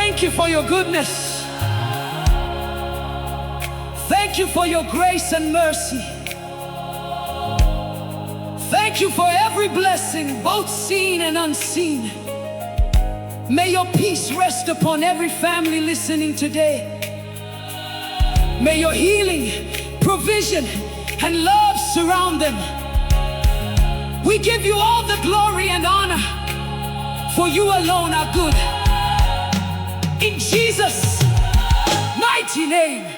Thank you for your goodness. Thank you for your grace and mercy. Thank you for every blessing, both seen and unseen. May your peace rest upon every family listening today. May your healing, provision, and love surround them. We give you all the glory and honor, for you alone are good. In Jesus' mighty name.